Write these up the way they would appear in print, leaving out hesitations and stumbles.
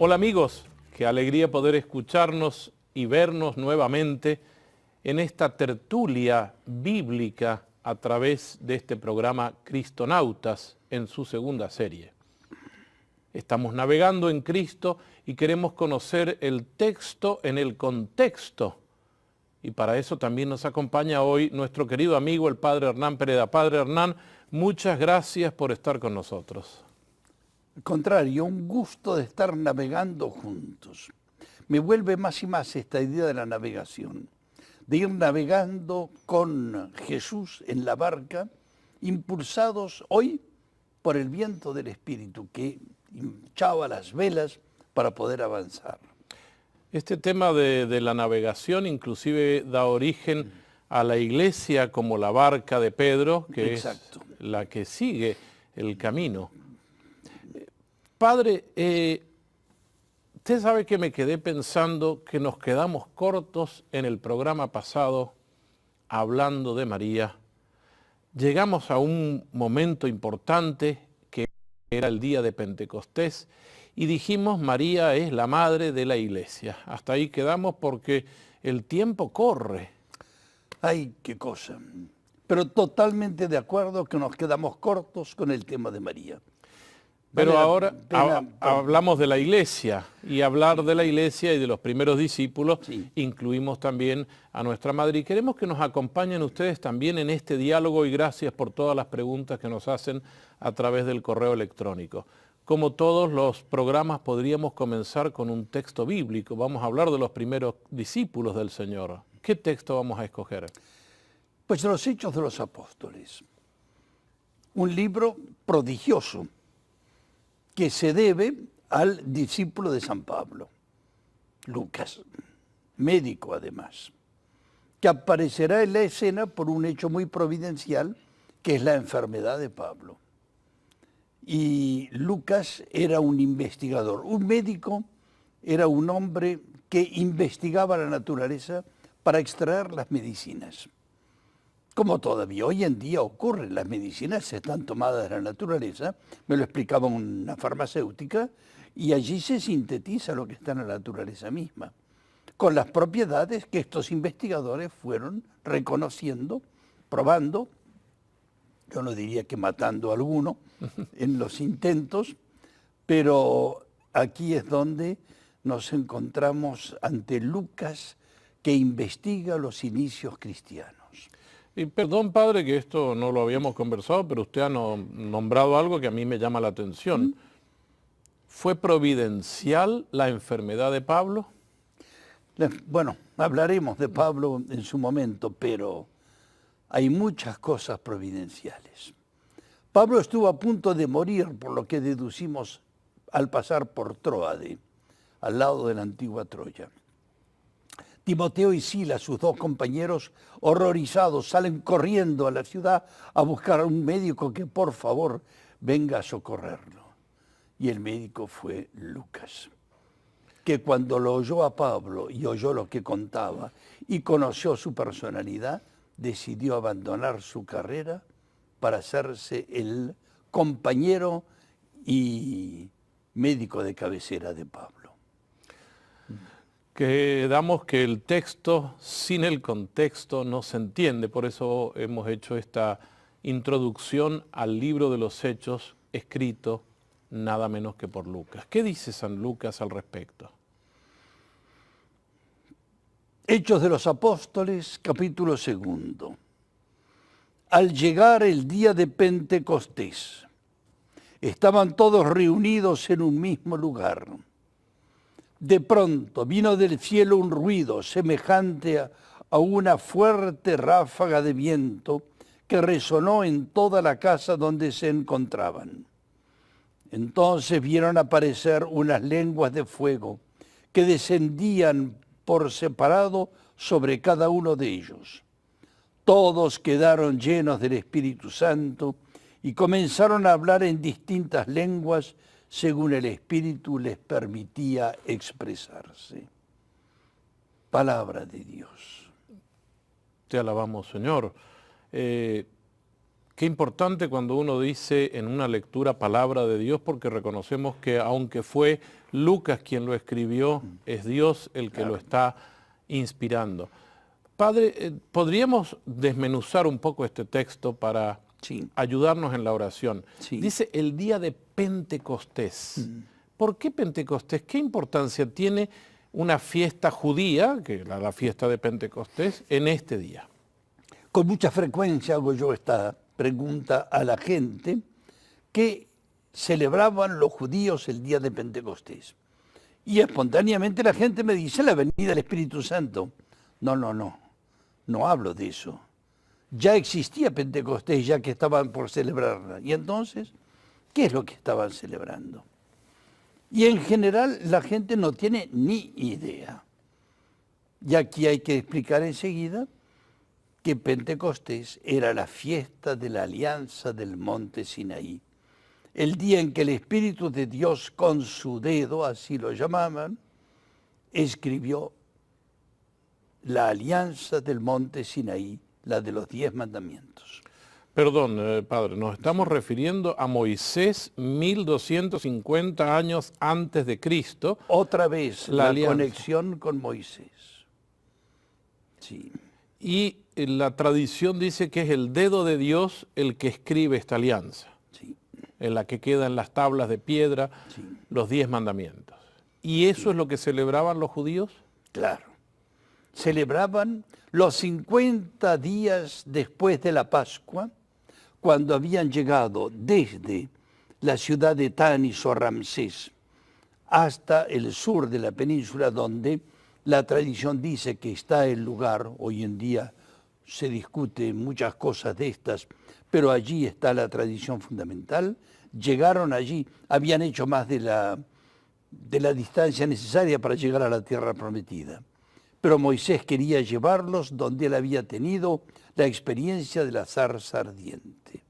Hola amigos, qué alegría poder escucharnos y vernos nuevamente en esta tertulia bíblica a través de este programa Cristonautas en su segunda serie. Estamos navegando en Cristo y queremos conocer el texto en el contexto. Y para eso también nos acompaña hoy nuestro querido amigo el Padre Hernán Pereda. Padre Hernán, muchas gracias por estar con nosotros. Al contrario, un gusto de estar navegando juntos. Me vuelve más y más esta idea de la navegación, de ir navegando con Jesús en la barca, impulsados hoy por el viento del Espíritu que hinchaba las velas para poder avanzar. Este tema de la navegación inclusive da origen a la iglesia como la barca de Pedro, que Exacto. es la que sigue el camino. Padre, usted sabe que me quedé pensando que nos quedamos cortos en el programa pasado hablando de María. Llegamos a un momento importante que era el día de Pentecostés y dijimos María es la madre de la iglesia. Hasta ahí quedamos porque el tiempo corre. ¡Ay, qué cosa! Pero totalmente de acuerdo que nos quedamos cortos con el tema de María. Pero ahora hablamos de la iglesia, y hablar de la iglesia y de los primeros discípulos, sí, incluimos también a nuestra madre. Y queremos que nos acompañen ustedes también en este diálogo, y gracias por todas las preguntas que nos hacen a través del correo electrónico. Como todos los programas podríamos comenzar con un texto bíblico. Vamos a hablar de los primeros discípulos del Señor. ¿Qué texto vamos a escoger? Pues los Hechos de los Apóstoles. Un libro prodigioso que se debe al discípulo de San Pablo, Lucas, médico además, que aparecerá en la escena por un hecho muy providencial, que es la enfermedad de Pablo. Y Lucas era un investigador, un médico era un hombre que investigaba la naturaleza para extraer las medicinas. Como todavía hoy en día ocurre, las medicinas están tomadas de la naturaleza, me lo explicaba una farmacéutica, y allí se sintetiza lo que está en la naturaleza misma, con las propiedades que estos investigadores fueron reconociendo, probando, yo no diría que matando a alguno en los intentos, pero aquí es donde nos encontramos ante Lucas, que investiga los inicios cristianos. Y perdón, padre, que esto no lo habíamos conversado, pero usted ha nombrado algo que a mí me llama la atención. ¿Fue providencial la enfermedad de Pablo? Bueno, hablaremos de Pablo en su momento, pero hay muchas cosas providenciales. Pablo estuvo a punto de morir, por lo que deducimos al pasar por Tróade, al lado de la antigua Troya. Timoteo y Silas, sus dos compañeros, horrorizados, salen corriendo a la ciudad a buscar a un médico que por favor venga a socorrerlo. Y el médico fue Lucas, que cuando lo oyó a Pablo y oyó lo que contaba y conoció su personalidad, decidió abandonar su carrera para hacerse el compañero y médico de cabecera de Pablo. Quedamos que el texto sin el contexto no se entiende, por eso hemos hecho esta introducción al libro de los Hechos, escrito nada menos que por Lucas. ¿Qué dice San Lucas al respecto? Hechos de los Apóstoles, capítulo 2. Al llegar el día de Pentecostés, estaban todos reunidos en un mismo lugar. De pronto vino del cielo un ruido semejante a una fuerte ráfaga de viento que resonó en toda la casa donde se encontraban. Entonces vieron aparecer unas lenguas de fuego que descendían por separado sobre cada uno de ellos. Todos quedaron llenos del Espíritu Santo y comenzaron a hablar en distintas lenguas según el Espíritu les permitía expresarse. Palabra de Dios. Te alabamos, Señor. Qué importante cuando uno dice en una lectura palabra de Dios, porque reconocemos que aunque fue Lucas quien lo escribió, es Dios el que lo está inspirando. Padre, ¿podríamos desmenuzar un poco este texto para ayudarnos en la oración? Sí. Dice el día de Pentecostés. ¿Por qué Pentecostés? ¿Qué importancia tiene una fiesta judía, que era la fiesta de Pentecostés, en este día? Con mucha frecuencia hago yo esta pregunta a la gente que celebraban los judíos el día de Pentecostés. Y espontáneamente la gente me dice la venida del Espíritu Santo. No hablo de eso. Ya existía Pentecostés, ya que estaban por celebrarla. Y entonces, ¿qué es lo que estaban celebrando? Y en general la gente no tiene ni idea. Y aquí hay que explicar enseguida que Pentecostés era la fiesta de la alianza del monte Sinaí. El día en que el Espíritu de Dios con su dedo, así lo llamaban, escribió la alianza del monte Sinaí, la de los 10 mandamientos. Perdón, Padre, nos estamos refiriendo a Moisés 1250 años antes de Cristo. Otra vez la alianza. Conexión con Moisés. Sí. Y la tradición dice que es el dedo de Dios el que escribe esta alianza, Sí. en la que quedan las tablas de piedra, los 10 mandamientos. ¿Y eso es lo que celebraban los judíos? Claro. Celebraban los 50 días después de la Pascua, cuando habían llegado desde la ciudad de Tanis o Ramsés hasta el sur de la península, donde la tradición dice que está el lugar. Hoy en día se discute muchas cosas de estas, pero allí está la tradición fundamental. Llegaron allí, habían hecho más de la distancia necesaria para llegar a la tierra prometida. Pero Moisés quería llevarlos donde él había tenido la experiencia de la zarza ardiente.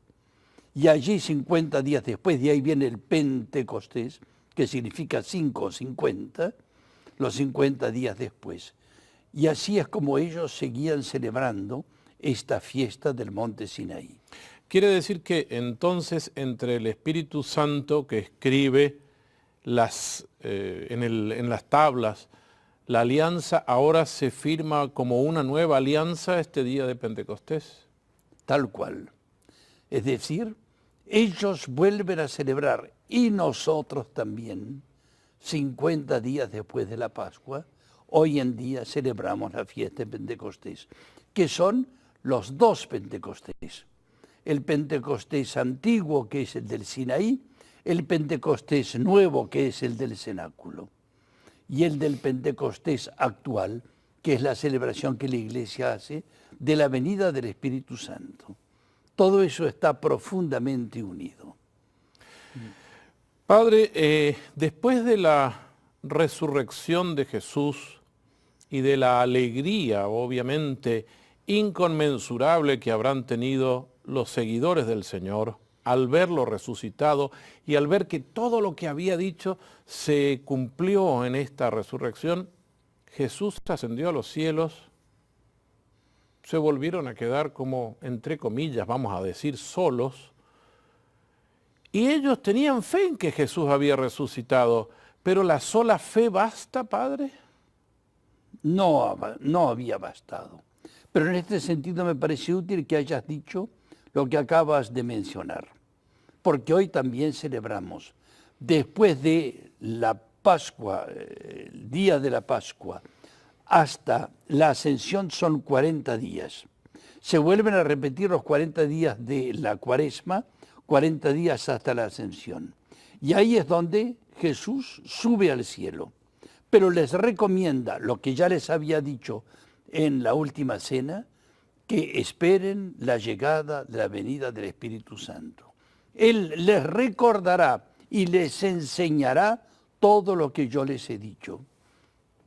Y allí 50 días después, de ahí viene el Pentecostés, que significa 5 o 50, los 50 días después. Y así es como ellos seguían celebrando esta fiesta del monte Sinaí. Quiere decir que entonces entre el Espíritu Santo que escribe en las tablas, la alianza ahora se firma como una nueva alianza este día de Pentecostés. Tal cual. Es decir, ellos vuelven a celebrar, y nosotros también, 50 días después de la Pascua, hoy en día celebramos la fiesta de Pentecostés, que son los 2 Pentecostés. El Pentecostés antiguo, que es el del Sinaí, el Pentecostés nuevo, que es el del cenáculo, y el del Pentecostés actual, que es la celebración que la Iglesia hace de la venida del Espíritu Santo. Todo eso está profundamente unido. Padre, después de la resurrección de Jesús y de la alegría, obviamente, inconmensurable que habrán tenido los seguidores del Señor al verlo resucitado y al ver que todo lo que había dicho se cumplió en esta resurrección, Jesús ascendió a los cielos, se volvieron a quedar como, entre comillas, vamos a decir, solos, y ellos tenían fe en que Jesús había resucitado, pero ¿la sola fe basta, Padre? No había bastado. Pero en este sentido me parece útil que hayas dicho lo que acabas de mencionar, porque hoy también celebramos, después de la Pascua, el día de la Pascua, hasta la Ascensión son 40 días. Se vuelven a repetir los 40 días de la Cuaresma, 40 días hasta la Ascensión. Y ahí es donde Jesús sube al cielo. Pero les recomienda lo que ya les había dicho en la última cena, que esperen la llegada de la venida del Espíritu Santo. Él les recordará y les enseñará todo lo que yo les he dicho.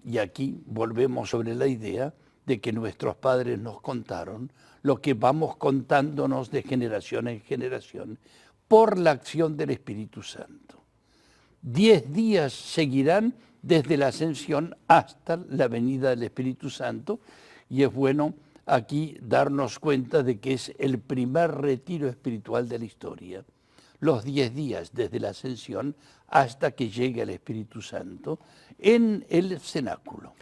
Y aquí volvemos sobre la idea de que nuestros padres nos contaron lo que vamos contándonos de generación en generación por la acción del Espíritu Santo. 10 días seguirán desde la ascensión hasta la venida del Espíritu Santo, y es bueno aquí darnos cuenta de que es el primer retiro espiritual de la historia. los 10 días desde la ascensión hasta que llegue el Espíritu Santo en el cenáculo.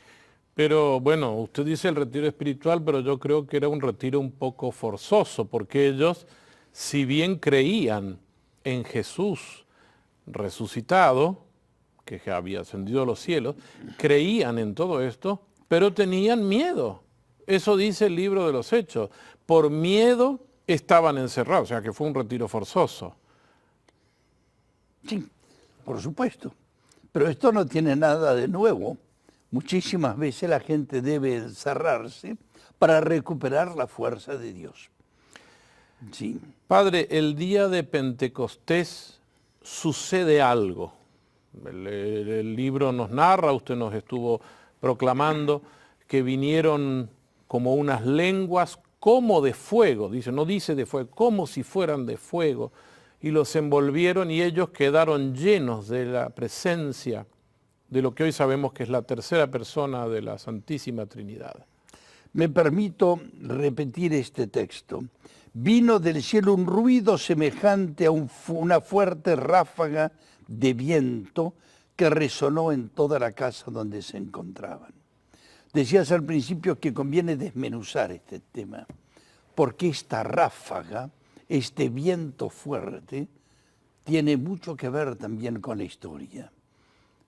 Pero bueno, usted dice el retiro espiritual, pero yo creo que era un retiro un poco forzoso, porque ellos, si bien creían en Jesús resucitado, que había ascendido a los cielos, creían en todo esto, pero tenían miedo. Eso dice el libro de los Hechos. Por miedo estaban encerrados, o sea que fue un retiro forzoso. Sí, por supuesto. Pero esto no tiene nada de nuevo. Muchísimas veces la gente debe encerrarse para recuperar la fuerza de Dios. Sí. Padre, el día de Pentecostés sucede algo. El libro nos narra, usted nos estuvo proclamando que vinieron como unas lenguas como de fuego, dice, no dice de fuego, como si fueran de fuego, y los envolvieron y ellos quedaron llenos de la presencia de lo que hoy sabemos que es la tercera persona de la Santísima Trinidad. Me permito repetir este texto. Vino del cielo un ruido semejante a una fuerte ráfaga de viento que resonó en toda la casa donde se encontraban. Decías al principio que conviene desmenuzar este tema, porque esta ráfaga, este viento fuerte, tiene mucho que ver también con la historia.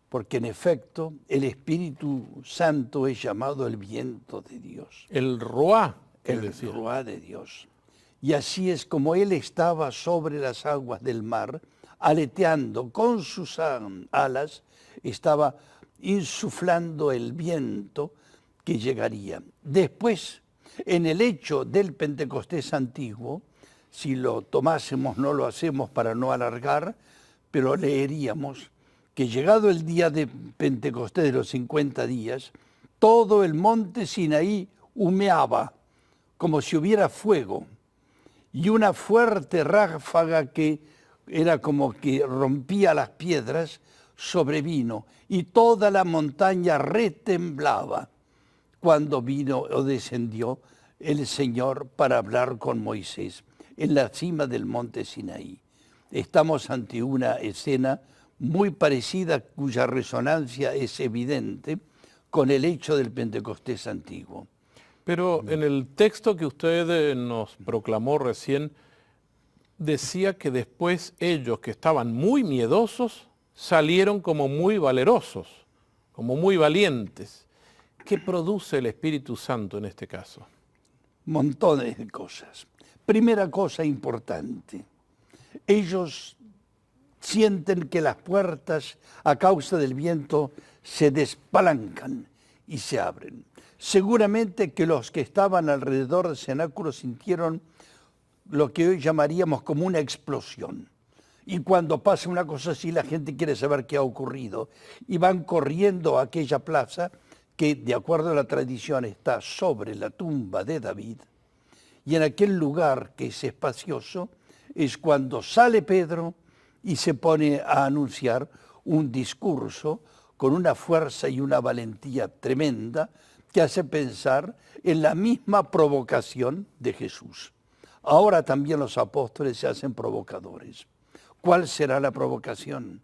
Porque en efecto el Espíritu Santo es llamado el viento de Dios. El Ruá, El Ruá de Dios. Y así es como Él estaba sobre las aguas del mar, aleteando con sus alas, estaba insuflando el viento que llegaría. Después, en el hecho del Pentecostés antiguo, si lo tomásemos, no lo hacemos para no alargar, pero leeríamos que llegado el día de Pentecostés de los 50 días, todo el monte Sinaí humeaba, como si hubiera fuego, y una fuerte ráfaga que era como que rompía las piedras, sobrevino, y toda la montaña retemblaba cuando vino o descendió el Señor para hablar con Moisés en la cima del monte Sinaí. Estamos ante una escena muy parecida, cuya resonancia es evidente con el hecho del Pentecostés antiguo. Pero en el texto que usted nos proclamó recién, decía que después ellos, que estaban muy miedosos, salieron como muy valerosos, como muy valientes. ¿Qué produce el Espíritu Santo en este caso? Montones de cosas. Primera cosa importante, ellos sienten que las puertas a causa del viento se despalancan y se abren. Seguramente que los que estaban alrededor del cenáculo sintieron lo que hoy llamaríamos como una explosión. Y cuando pasa una cosa así, la gente quiere saber qué ha ocurrido. Y van corriendo a aquella plaza que, de acuerdo a la tradición, está sobre la tumba de David. Y en aquel lugar que es espacioso, es cuando sale Pedro y se pone a anunciar un discurso con una fuerza y una valentía tremenda que hace pensar en la misma provocación de Jesús. Ahora también los apóstoles se hacen provocadores. ¿Cuál será la provocación?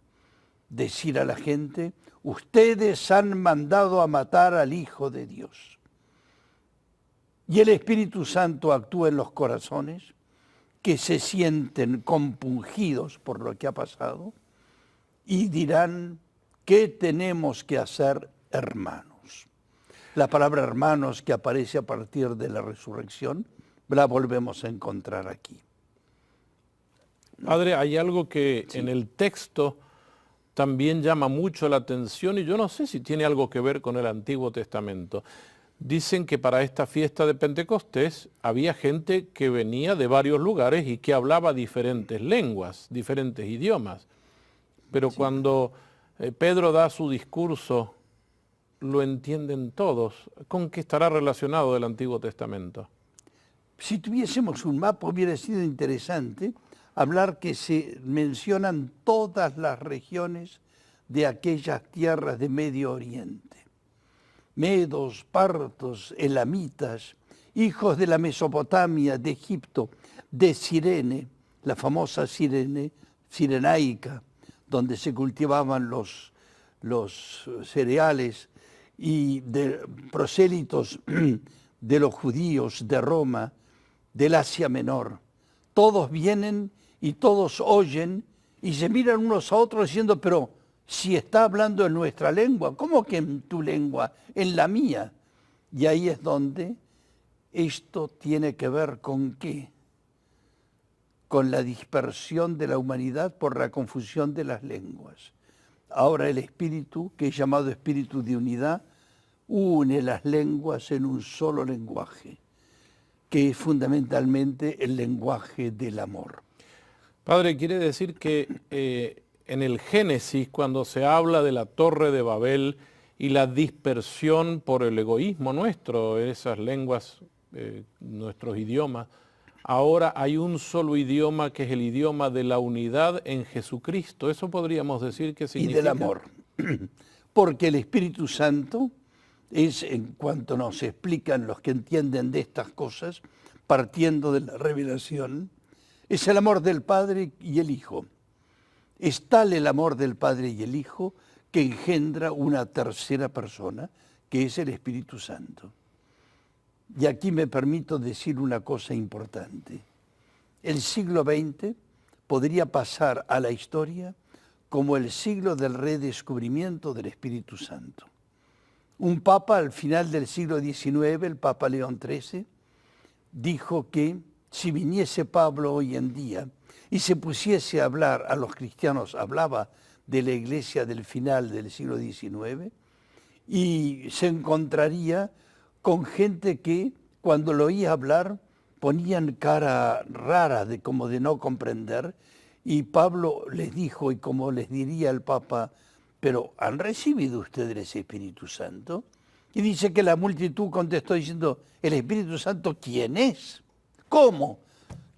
Decir a la gente, ustedes han mandado a matar al Hijo de Dios. Y el Espíritu Santo actúa en los corazones que se sienten compungidos por lo que ha pasado y dirán, ¿qué tenemos que hacer, hermanos? La palabra hermanos que aparece a partir de la resurrección, la volvemos a encontrar aquí. Padre, hay algo que en el texto también llama mucho la atención y yo no sé si tiene algo que ver con el Antiguo Testamento. Dicen que para esta fiesta de Pentecostés había gente que venía de varios lugares y que hablaba diferentes lenguas, diferentes idiomas. Pero cuando Pedro da su discurso, lo entienden todos. ¿Con qué estará relacionado el Antiguo Testamento? Si tuviésemos un mapa hubiera sido interesante hablar que se mencionan todas las regiones de aquellas tierras de Medio Oriente. Medos, partos, elamitas, hijos de la Mesopotamia, de Egipto, de Cirene, la famosa Cirene, cirenaica, donde se cultivaban los cereales, y de prosélitos de los judíos de Roma, del Asia Menor. Todos vienen y todos oyen y se miran unos a otros diciendo, pero si está hablando en nuestra lengua, ¿cómo que en tu lengua? En la mía. Y ahí es donde esto tiene que ver con ¿qué? Con la dispersión de la humanidad por la confusión de las lenguas. Ahora el espíritu, que es llamado espíritu de unidad, une las lenguas en un solo lenguaje, que es fundamentalmente el lenguaje del amor. Padre, quiere decir que en el Génesis, cuando se habla de la Torre de Babel y la dispersión por el egoísmo nuestro, esas lenguas, nuestros idiomas, ahora hay un solo idioma que es el idioma de la unidad en Jesucristo. ¿Eso podríamos decir que significa? Y del amor. Porque el Espíritu Santo es, en cuanto nos explican los que entienden de estas cosas, partiendo de la revelación, es el amor del Padre y el Hijo. Es tal el amor del Padre y el Hijo que engendra una tercera persona, que es el Espíritu Santo. Y aquí me permito decir una cosa importante. El siglo XX podría pasar a la historia como el siglo del redescubrimiento del Espíritu Santo. Un papa al final del siglo XIX, el Papa León XIII, dijo que si viniese Pablo hoy en día y se pusiese a hablar a los cristianos, hablaba de la iglesia del final del siglo XIX, y se encontraría con gente que cuando lo oía hablar ponían cara rara como de no comprender, y Pablo les dijo, y como les diría el Papa, pero ¿han recibido ustedes ese Espíritu Santo? Y dice que la multitud contestó diciendo, ¿el Espíritu Santo quién es? ¿Cómo?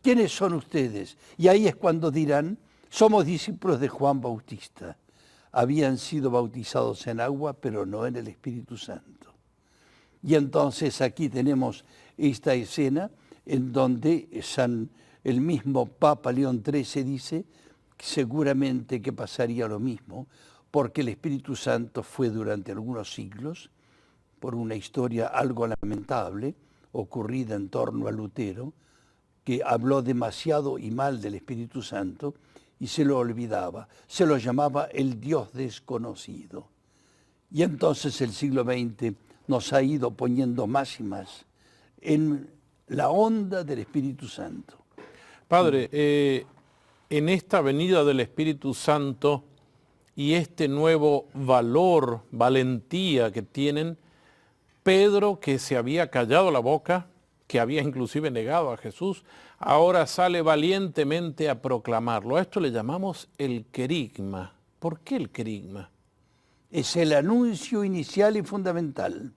¿Quiénes son ustedes? Y ahí es cuando dirán, somos discípulos de Juan Bautista. Habían sido bautizados en agua, pero no en el Espíritu Santo. Y entonces aquí tenemos esta escena en donde el mismo Papa León XIII dice seguramente que pasaría lo mismo, porque el Espíritu Santo fue durante algunos siglos, por una historia algo lamentable, ocurrida en torno a Lutero, que habló demasiado y mal del Espíritu Santo y se lo olvidaba, se lo llamaba el Dios desconocido. Y entonces el siglo XX nos ha ido poniendo más y más en la onda del Espíritu Santo. Padre, en esta venida del Espíritu Santo y este nuevo valor, valentía que tienen, Pedro, que se había callado la boca, que había inclusive negado a Jesús, ahora sale valientemente a proclamarlo. A esto le llamamos el querigma. ¿Por qué el querigma? Es el anuncio inicial y fundamental,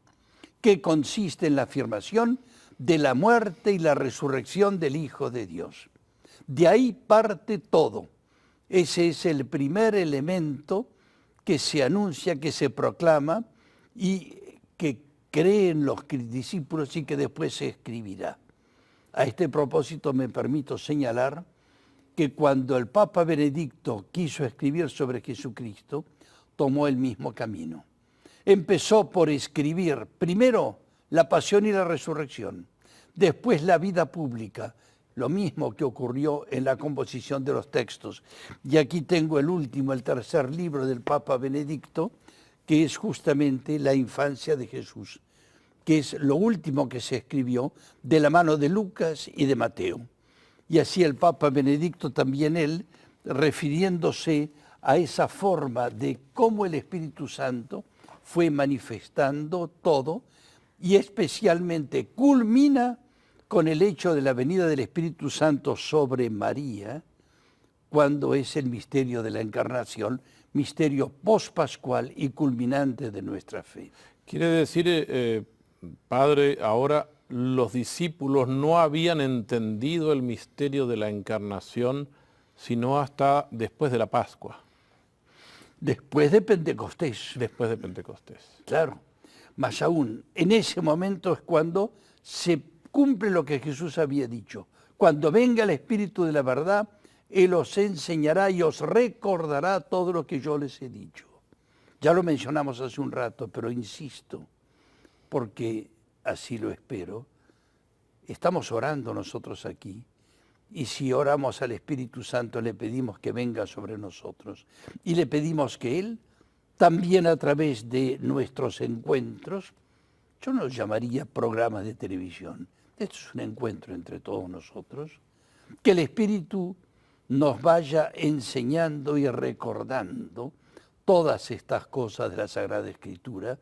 que consiste en la afirmación de la muerte y la resurrección del Hijo de Dios. De ahí parte todo. Ese es el primer elemento que se anuncia, que se proclama y que creen los discípulos y que después se escribirá. A este propósito me permito señalar que cuando el Papa Benedicto quiso escribir sobre Jesucristo, tomó el mismo camino. Empezó por escribir primero la pasión y la resurrección, después la vida pública, lo mismo que ocurrió en la composición de los textos. Y aquí tengo el último, el tercer libro del Papa Benedicto, que es justamente la infancia de Jesús, que es lo último que se escribió de la mano de Lucas y de Mateo. Y así el Papa Benedicto también él, refiriéndose a esa forma de cómo el Espíritu Santo fue manifestando todo y especialmente culmina con el hecho de la venida del Espíritu Santo sobre María, cuando es el misterio de la encarnación, misterio pospascual y culminante de nuestra fe. Quiere decir, Padre, ahora los discípulos no habían entendido el misterio de la encarnación sino hasta después de la Pascua. Después de Pentecostés. Después de Pentecostés. Claro, más aún, en ese momento es cuando se cumple lo que Jesús había dicho. Cuando venga el Espíritu de la verdad, Él os enseñará y os recordará todo lo que yo les he dicho. Ya lo mencionamos hace un rato, pero insisto, porque así lo espero. Estamos orando nosotros aquí, y si oramos al Espíritu Santo le pedimos que venga sobre nosotros y le pedimos que Él, también a través de nuestros encuentros, yo no los llamaría programas de televisión, esto es un encuentro entre todos nosotros, que el Espíritu nos vaya enseñando y recordando todas estas cosas de la Sagrada Escritura,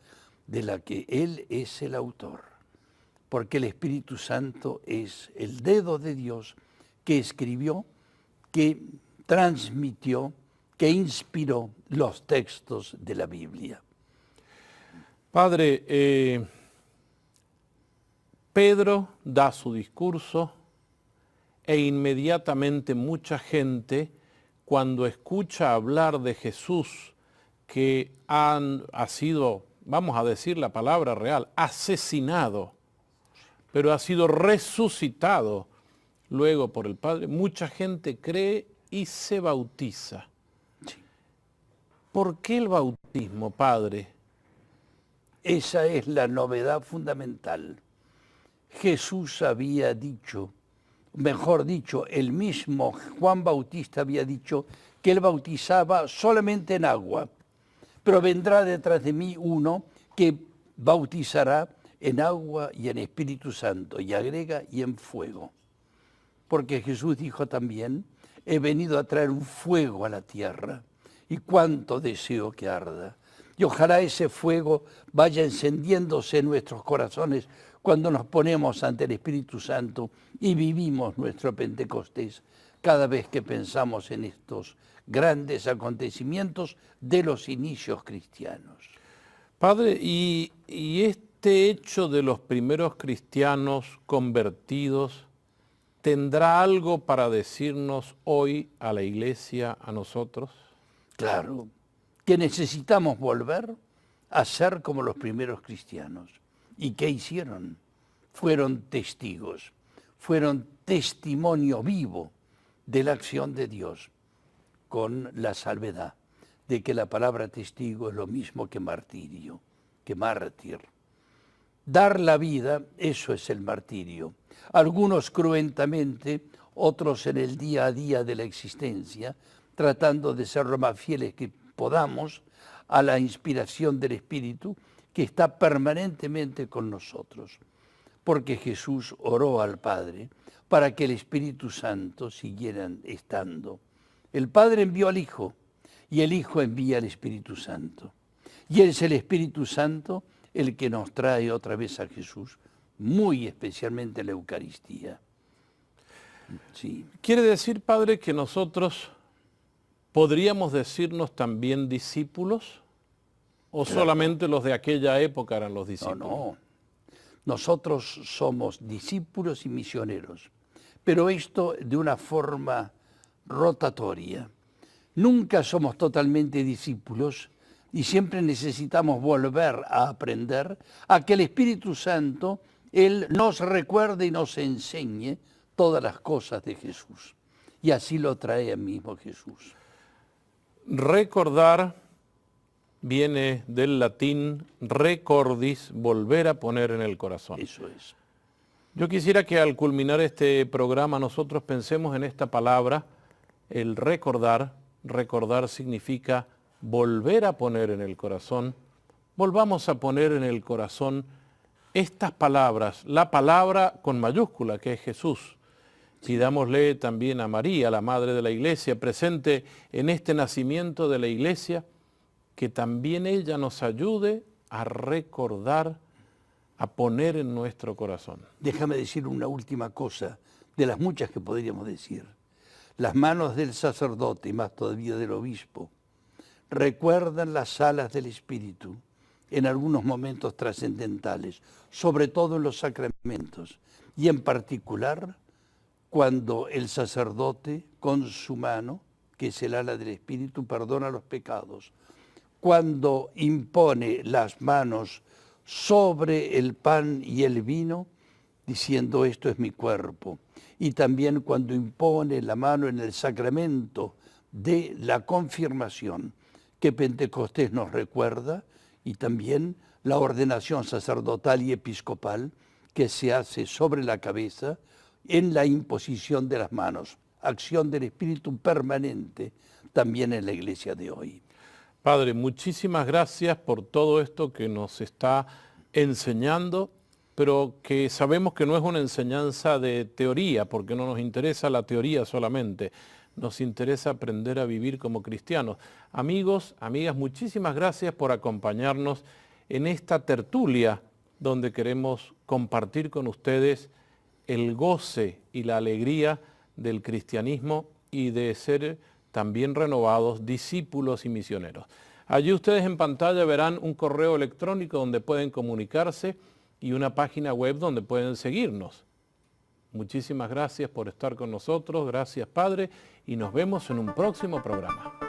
de la que Él es el autor. Porque el Espíritu Santo es el dedo de Dios que escribió, que transmitió, que inspiró los textos de la Biblia. Padre, Pedro da su discurso e inmediatamente mucha gente, cuando escucha hablar de Jesús, que ha sido, vamos a decir la palabra real, asesinado, pero ha sido resucitado luego por el Padre, mucha gente cree y se bautiza. Sí. ¿Por qué el bautismo, Padre? Esa es la novedad fundamental. Jesús había dicho, mejor dicho, el mismo Juan Bautista había dicho que él bautizaba solamente en agua, pero vendrá detrás de mí uno que bautizará en agua y en Espíritu Santo, y agrega, y en fuego. Porque Jesús dijo también, he venido a traer un fuego a la tierra, y cuánto deseo que arda. Y ojalá ese fuego vaya encendiéndose en nuestros corazones cuando nos ponemos ante el Espíritu Santo y vivimos nuestro Pentecostés, cada vez que pensamos en estos grandes acontecimientos de los inicios cristianos. Padre, y este hecho de los primeros cristianos convertidos, ¿tendrá algo para decirnos hoy a la Iglesia, a nosotros? Claro, que necesitamos volver a ser como los primeros cristianos. ¿Y qué hicieron? Fueron testigos, fueron testimonio vivo de la acción de Dios, con la salvedad de que la palabra testigo es lo mismo que martirio, que mártir. Dar la vida, eso es el martirio. Algunos cruentamente, otros en el día a día de la existencia, tratando de ser lo más fieles que podamos a la inspiración del Espíritu que está permanentemente con nosotros. Porque Jesús oró al Padre para que el Espíritu Santo siguiera estando. El Padre envió al Hijo y el Hijo envía al Espíritu Santo. Y es el Espíritu Santo el que nos trae otra vez a Jesús, muy especialmente la Eucaristía. Sí. Quiere decir, Padre, que nosotros podríamos decirnos también discípulos, o Claro. solamente los de aquella época eran los discípulos. No. Nosotros somos discípulos y misioneros, pero esto de una forma rotatoria. Nunca somos totalmente discípulos y siempre necesitamos volver a aprender a que el Espíritu Santo, Él nos recuerde y nos enseñe todas las cosas de Jesús. Y así lo trae el mismo Jesús. Recordar viene del latín recordis, volver a poner en el corazón. Eso es. Yo quisiera que al culminar este programa nosotros pensemos en esta palabra, el recordar. Recordar significa volver a poner en el corazón. Volvamos a poner en el corazón estas palabras, la palabra con mayúscula que es Jesús. Pidámosle también a María, la Madre de la Iglesia, presente en este nacimiento de la Iglesia, que también ella nos ayude a recordar, a poner en nuestro corazón. Déjame decir una última cosa, de las muchas que podríamos decir. Las manos del sacerdote, y más todavía del obispo, recuerdan las alas del Espíritu en algunos momentos trascendentales, sobre todo en los sacramentos, y en particular cuando el sacerdote con su mano, que es el ala del Espíritu, perdona los pecados, cuando impone las manos sobre el pan y el vino, diciendo esto es mi cuerpo. Y también cuando impone la mano en el sacramento de la confirmación, que Pentecostés nos recuerda, y también la ordenación sacerdotal y episcopal que se hace sobre la cabeza en la imposición de las manos, acción del Espíritu permanente también en la iglesia de hoy. Padre, muchísimas gracias por todo esto que nos está enseñando, pero que sabemos que no es una enseñanza de teoría, porque no nos interesa la teoría solamente, nos interesa aprender a vivir como cristianos. Amigos, amigas, muchísimas gracias por acompañarnos en esta tertulia donde queremos compartir con ustedes el goce y la alegría del cristianismo y de ser también renovados discípulos y misioneros. Allí ustedes en pantalla verán un correo electrónico donde pueden comunicarse y una página web donde pueden seguirnos. Muchísimas gracias por estar con nosotros, gracias Padre, y nos vemos en un próximo programa.